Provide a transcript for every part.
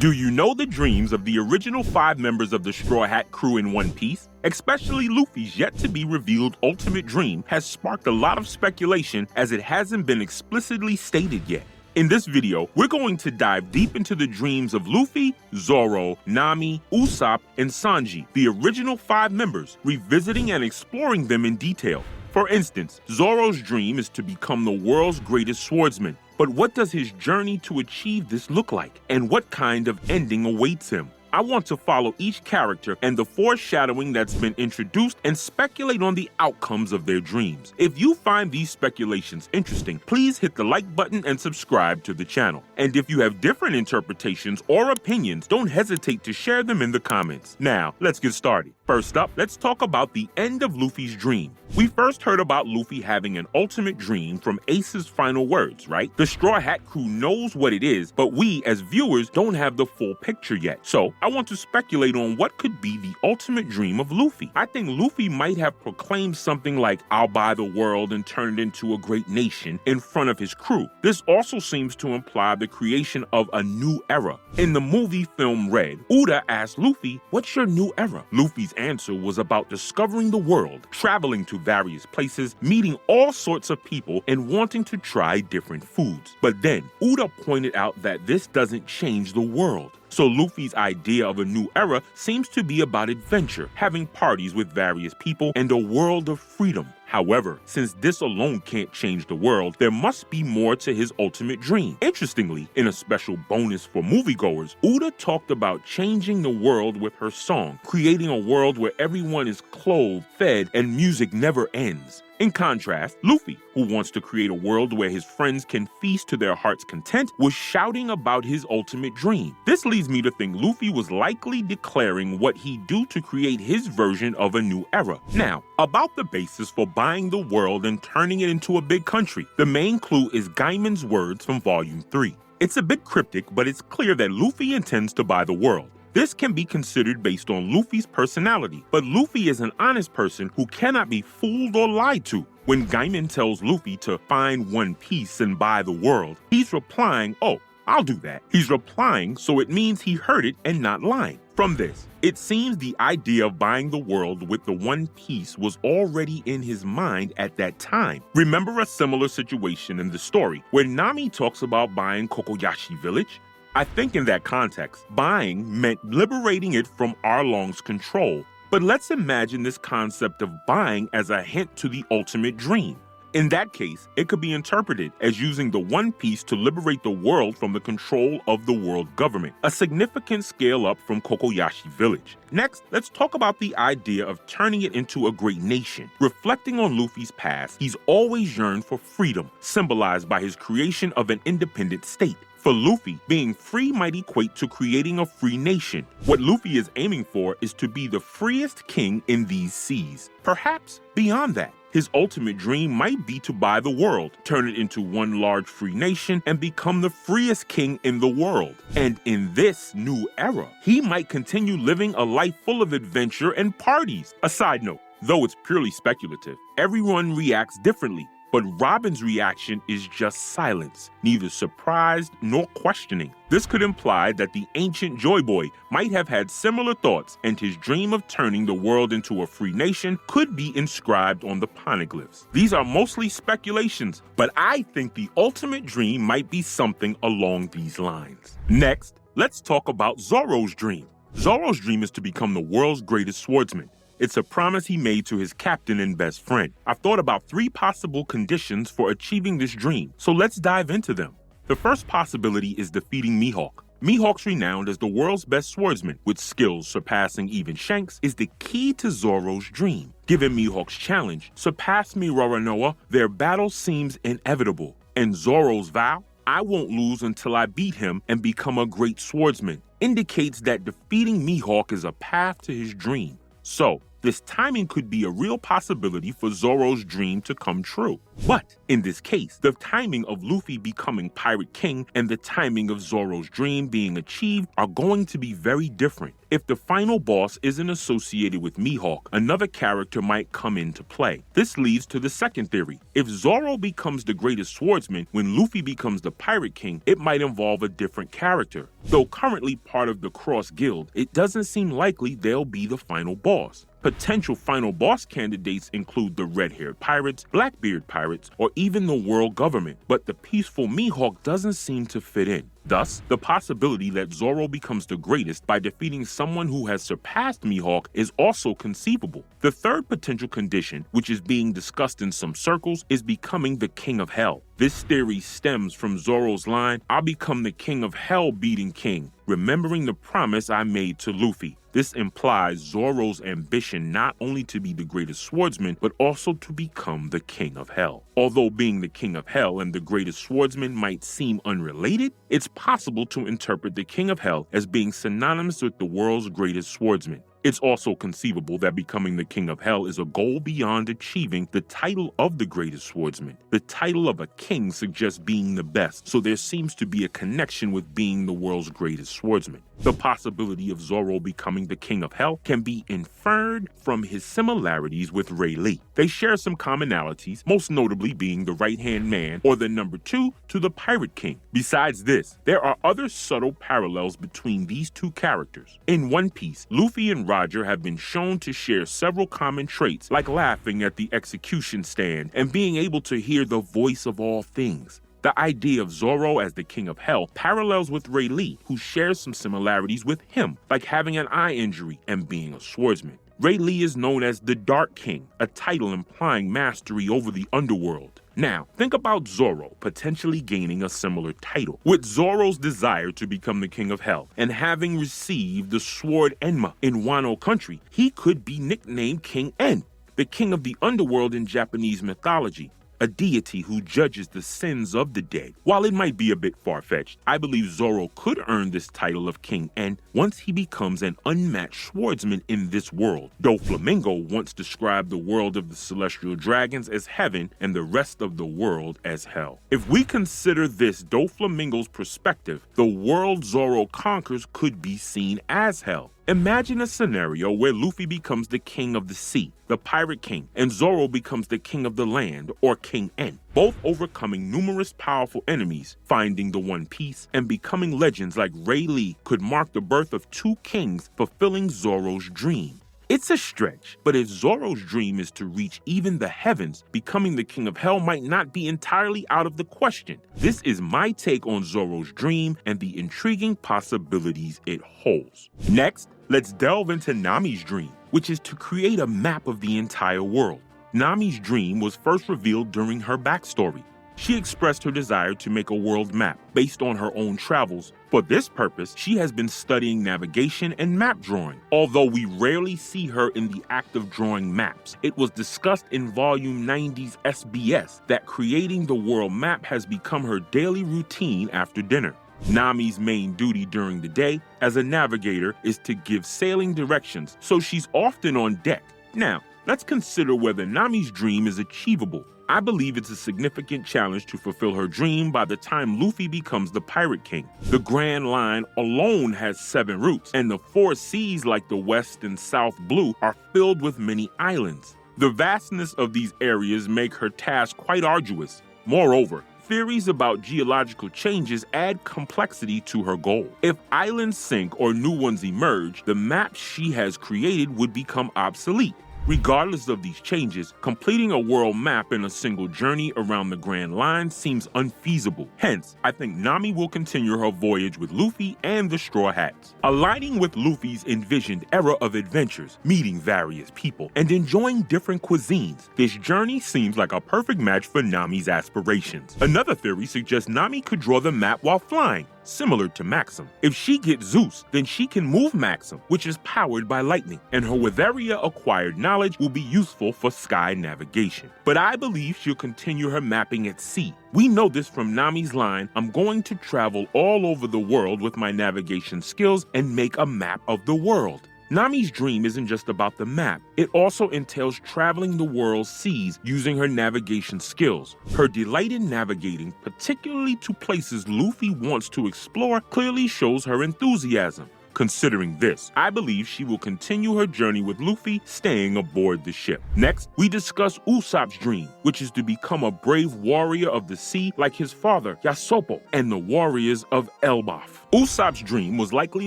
Do you know the dreams of the original 5 members of the Straw Hat crew in One Piece? Especially Luffy's yet-to-be-revealed ultimate dream has sparked a lot of speculation as it hasn't been explicitly stated yet. In this video, we're going to dive deep into the dreams of Luffy, Zoro, Nami, Usopp, and Sanji, the original 5 members, revisiting and exploring them in detail. For instance, Zoro's dream is to become the world's greatest swordsman. But what does his journey to achieve this look like? And what kind of ending awaits him? I want to follow each character and the foreshadowing that's been introduced and speculate on the outcomes of their dreams. If you find these speculations interesting, please hit the like button and subscribe to the channel. And if you have different interpretations or opinions, don't hesitate to share them in the comments. Now, let's get started. First up, let's talk about the end of Luffy's dream. We first heard about Luffy having an ultimate dream from Ace's final words, right? The Straw Hat crew knows what it is, but we as viewers don't have the full picture yet. So, I want to speculate on what could be the ultimate dream of Luffy. I think Luffy might have proclaimed something like, "I'll buy the world and turn it into a great nation," in front of his crew. This also seems to imply the creation of a new era. In the movie film Red, Uda asked Luffy, "What's your new era?" Luffy's answer was about discovering the world, traveling to various places, meeting all sorts of people, and wanting to try different foods. But then, Uda pointed out that this doesn't change the world. So Luffy's idea of a new era seems to be about adventure, having parties with various people, and a world of freedom. However, since this alone can't change the world, there must be more to his ultimate dream. Interestingly, in a special bonus for moviegoers, Uda talked about changing the world with her song, creating a world where everyone is clothed, fed, and music never ends. In contrast, Luffy, who wants to create a world where his friends can feast to their heart's content, was shouting about his ultimate dream. This leads me to think Luffy was likely declaring what he'd do to create his version of a new era. Now, about the basis for buying the world and turning it into a big country, the main clue is Gaiman's words from Volume 3. It's a bit cryptic, but it's clear that Luffy intends to buy the world. This can be considered based on Luffy's personality, but Luffy is an honest person who cannot be fooled or lied to. When Gaiman tells Luffy to find One Piece and buy the world, he's replying, "Oh, I'll do that." He's replying, so it means he heard it and not lying. From this, it seems the idea of buying the world with the One Piece was already in his mind at that time. Remember a similar situation in the story where Nami talks about buying Kokoyashi Village? I think in that context, buying meant liberating it from Arlong's control. But let's imagine this concept of buying as a hint to the ultimate dream. In that case, it could be interpreted as using the One Piece to liberate the world from the control of the world government, a significant scale up from Kokoyashi Village. Next, let's talk about the idea of turning it into a great nation. Reflecting on Luffy's past, he's always yearned for freedom, symbolized by his creation of an independent state. For Luffy, being free might equate to creating a free nation. What Luffy is aiming for is to be the freest king in these seas. Perhaps beyond that, his ultimate dream might be to buy the world, turn it into one large free nation, and become the freest king in the world. And in this new era, he might continue living a life full of adventure and parties. A side note, though it's purely speculative, everyone reacts differently. But Robin's reaction is just silence, neither surprised nor questioning. This could imply that the ancient Joy Boy might have had similar thoughts, and his dream of turning the world into a free nation could be inscribed on the poneglyphs. These are mostly speculations, but I think the ultimate dream might be something along these lines. Next, let's talk about Zoro's dream. Zoro's dream is to become the world's greatest swordsman. It's a promise he made to his captain and best friend. I've thought about 3 possible conditions for achieving this dream, so let's dive into them. The first possibility is defeating Mihawk. Mihawk's renowned as the world's best swordsman, with skills surpassing even Shanks, is the key to Zoro's dream. Given Mihawk's challenge, "Surpass me, Roronoa," their battle seems inevitable. And Zoro's vow, "I won't lose until I beat him and become a great swordsman," indicates that defeating Mihawk is a path to his dream. So, This timing could be a real possibility for Zoro's dream to come true. But in this case, the timing of Luffy becoming Pirate King and the timing of Zoro's dream being achieved are going to be very different. If the final boss isn't associated with Mihawk, another character might come into play. This leads to the second theory. If Zoro becomes the greatest swordsman when Luffy becomes the Pirate King, it might involve a different character. Though currently part of the Cross Guild, it doesn't seem likely they'll be the final boss. Potential final boss candidates include the red-haired pirates, Blackbeard pirates, or even the world government, but the peaceful Mihawk doesn't seem to fit in. Thus, the possibility that Zoro becomes the greatest by defeating someone who has surpassed Mihawk is also conceivable. The third potential condition, which is being discussed in some circles, is becoming the King of Hell. This theory stems from Zoro's line, "I'll become the King of Hell, beating King, remembering the promise I made to Luffy." This implies Zoro's ambition not only to be the greatest swordsman, but also to become the King of Hell. Although being the King of Hell and the greatest swordsman might seem unrelated, it's possible to interpret the King of Hell as being synonymous with the world's greatest swordsman. It's also conceivable that becoming the King of Hell is a goal beyond achieving the title of the greatest swordsman. The title of a king suggests being the best, so there seems to be a connection with being the world's greatest swordsman. The possibility of Zoro becoming the King of Hell can be inferred from his similarities with Ray Lee. They share some commonalities, most notably being the right-hand man or the number 2 to the Pirate King. Besides this, there are other subtle parallels between these two characters. In One Piece, Luffy and Roger have been shown to share several common traits, like laughing at the execution stand and being able to hear the voice of all things. The idea of Zoro as the King of Hell parallels with Ray Lee, who shares some similarities with him, like having an eye injury and being a swordsman. Ray Lee is known as the Dark King, a title implying mastery over the underworld. Now, think about Zoro potentially gaining a similar title. With Zoro's desire to become the King of Hell and having received the sword Enma in Wano country, he could be nicknamed King En, the king of the underworld in Japanese mythology, a deity who judges the sins of the dead. While it might be a bit far-fetched, I believe Zoro could earn this title of King En once he becomes an unmatched swordsman in this world. Doflamingo once described the world of the celestial dragons as heaven and the rest of the world as hell. If we consider this Doflamingo's perspective, the world Zoro conquers could be seen as hell. Imagine a scenario where Luffy becomes the king of the sea, the Pirate King, and Zoro becomes the king of the land, or King En, both overcoming numerous powerful enemies, finding the One Piece, and becoming legends like Ray Lee could mark the birth of two kings fulfilling Zoro's dream. It's a stretch, but if Zoro's dream is to reach even the heavens, becoming the King of Hell might not be entirely out of the question. This is my take on Zoro's dream and the intriguing possibilities it holds. Next, let's delve into Nami's dream, which is to create a map of the entire world. Nami's dream was first revealed during her backstory. She expressed her desire to make a world map based on her own travels. For this purpose, she has been studying navigation and map drawing. Although we rarely see her in the act of drawing maps, it was discussed in Volume 90's SBS that creating the world map has become her daily routine after dinner. Nami's main duty during the day as a navigator is to give sailing directions, so she's often on deck. Now, let's consider whether Nami's dream is achievable. I believe it's a significant challenge to fulfill her dream by the time Luffy becomes the Pirate King. The Grand Line alone has 7 routes, and the 4 seas like the West and South Blue are filled with many islands. The vastness of these areas make her task quite arduous. Moreover, theories about geological changes add complexity to her goal. If islands sink or new ones emerge, the map she has created would become obsolete. Regardless of these changes, completing a world map in a single journey around the Grand Line seems unfeasible. Hence, I think Nami will continue her voyage with Luffy and the Straw Hats. Aligning with Luffy's envisioned era of adventures, meeting various people, and enjoying different cuisines, this journey seems like a perfect match for Nami's aspirations. Another theory suggests Nami could draw the map while flying, similar to Maxim. If she gets Zeus, then she can move Maxim, which is powered by lightning, and her Witheria acquired knowledge will be useful for sky navigation. But I believe she'll continue her mapping at sea. We know this from Nami's line, "I'm going to travel all over the world with my navigation skills and make a map of the world." Nami's dream isn't just about the map. It also entails traveling the world's seas using her navigation skills. Her delight in navigating, particularly to places Luffy wants to explore, clearly shows her enthusiasm. Considering this, I believe she will continue her journey with Luffy, staying aboard the ship. Next, we discuss Usopp's dream, which is to become a brave warrior of the sea like his father, Usopp, and the warriors of Elbaf. Usopp's dream was likely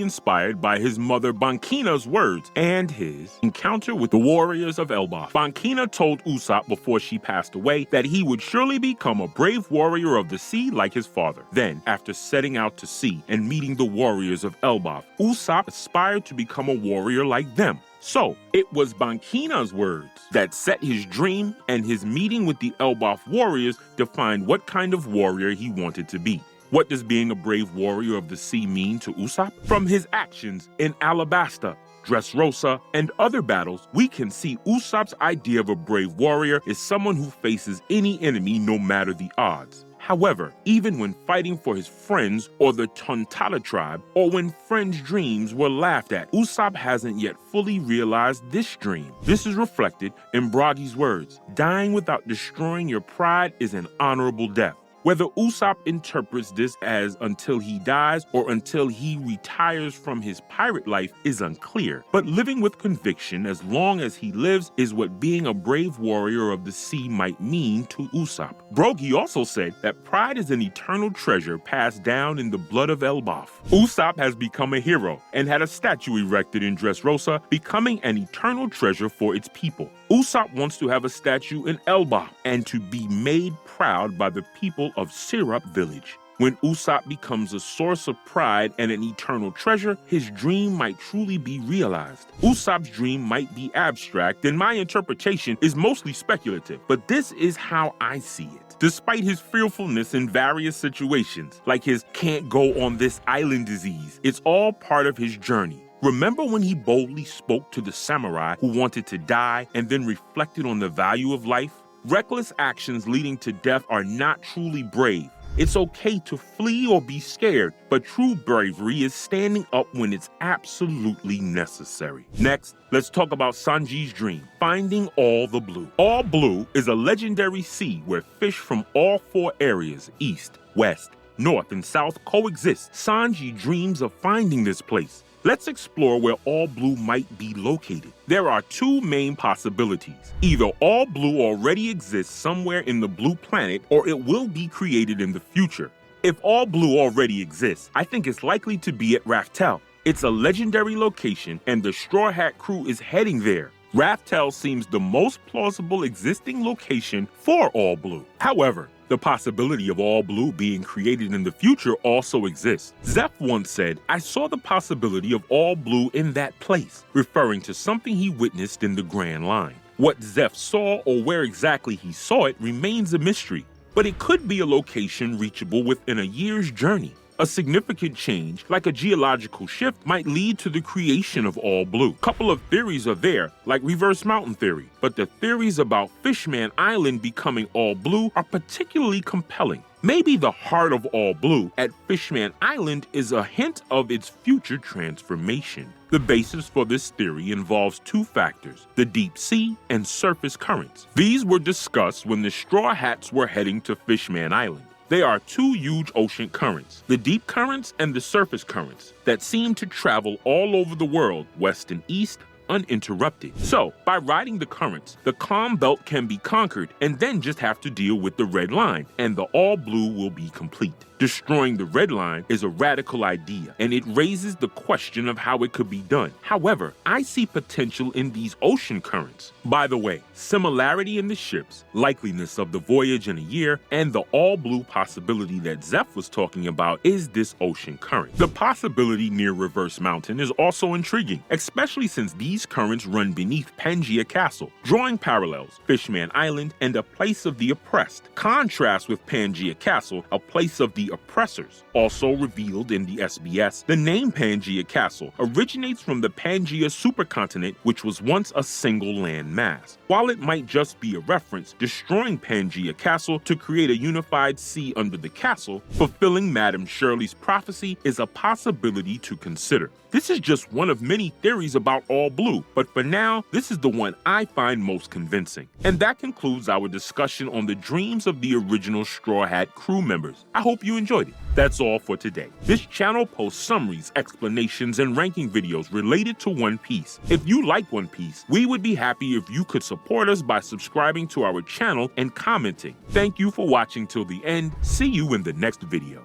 inspired by his mother Bankina's words and his encounter with the warriors of Elbaf. Bankina told Usopp before she passed away that he would surely become a brave warrior of the sea like his father. Then, after setting out to sea and meeting the warriors of Elbaf, Usopp aspired to become a warrior like them. So, it was Bankina's words that set his dream, and his meeting with the Elbaf warriors defined what kind of warrior he wanted to be. What does being a brave warrior of the sea mean to Usopp? From his actions in Alabasta, Dressrosa, and other battles, we can see Usopp's idea of a brave warrior is someone who faces any enemy no matter the odds. However, even when fighting for his friends or the Tontala tribe, or when friends' dreams were laughed at, Usopp hasn't yet fully realized this dream. This is reflected in Bragi's words, "Dying without destroying your pride is an honorable death." Whether Usopp interprets this as until he dies or until he retires from his pirate life is unclear, but living with conviction as long as he lives is what being a brave warrior of the sea might mean to Usopp. Brogy also said that pride is an eternal treasure passed down in the blood of Elbaf. Usopp has become a hero and had a statue erected in Dressrosa, becoming an eternal treasure for its people. Usopp wants to have a statue in Elbaf and to be made proud by the people of Syrup Village. When Usopp becomes a source of pride and an eternal treasure, his dream might truly be realized. Usopp's dream might be abstract, and my interpretation is mostly speculative, but this is how I see it. Despite his fearfulness in various situations, like his can't go on this island disease, it's all part of his journey. Remember when he boldly spoke to the samurai who wanted to die and then reflected on the value of life? Reckless actions leading to death are not truly brave. It's okay to flee or be scared, but true bravery is standing up when it's absolutely necessary. Next, let's talk about Sanji's dream, finding all the blue. All Blue is a legendary sea where fish from all four areas, east, west, north, and south coexist. Sanji dreams of finding this place. Let's explore where All Blue might be located. There are two main possibilities. Either All Blue already exists somewhere in the Blue Planet, or it will be created in the future. If All Blue already exists, I think it's likely to be at Raftel. It's a legendary location, and the Straw Hat crew is heading there. Raftel seems the most plausible existing location for All Blue. However, the possibility of All Blue being created in the future also exists. Zeph once said, "I saw the possibility of All Blue in that place," referring to something he witnessed in the Grand Line. What Zeph saw or where exactly he saw it remains a mystery, but it could be a location reachable within a year's journey. A significant change, like a geological shift, might lead to the creation of All Blue. A couple of theories are there, like Reverse Mountain Theory, but the theories about Fishman Island becoming All Blue are particularly compelling. Maybe the heart of All Blue at Fishman Island is a hint of its future transformation. The basis for this theory involves two factors, the deep sea and surface currents. These were discussed when the Straw Hats were heading to Fishman Island. There are two huge ocean currents, the deep currents and the surface currents, that seem to travel all over the world, west and east, uninterrupted. So, by riding the currents, the calm belt can be conquered and then just have to deal with the red line, and the All Blue will be complete. Destroying the red line is a radical idea, and it raises the question of how it could be done. However, I see potential in these ocean currents. By the way, similarity in the ships, likeliness of the voyage in a year, and the All Blue possibility that Zeph was talking about is this ocean current. The possibility near Reverse Mountain is also intriguing, especially since these currents run beneath Pangaea Castle, drawing parallels, Fishman Island and a place of the oppressed. Contrast with Pangaea Castle, a place of the oppressors. Also revealed in the SBS, the name Pangaea Castle originates from the Pangaea supercontinent, which was once a single land mass. While it might just be a reference, destroying Pangaea Castle to create a unified sea under the castle, fulfilling Madame Shirley's prophecy, is a possibility to consider. This is just one of many theories about All Blue, but for now, this is the one I find most convincing. And that concludes our discussion on the dreams of the original Straw Hat crew members. I hope you enjoyed it. That's all for today. This channel posts summaries, explanations, and ranking videos related to One Piece. If you like One Piece, we would be happy if you could support us by subscribing to our channel and commenting. Thank you for watching till the end. See you in the next video.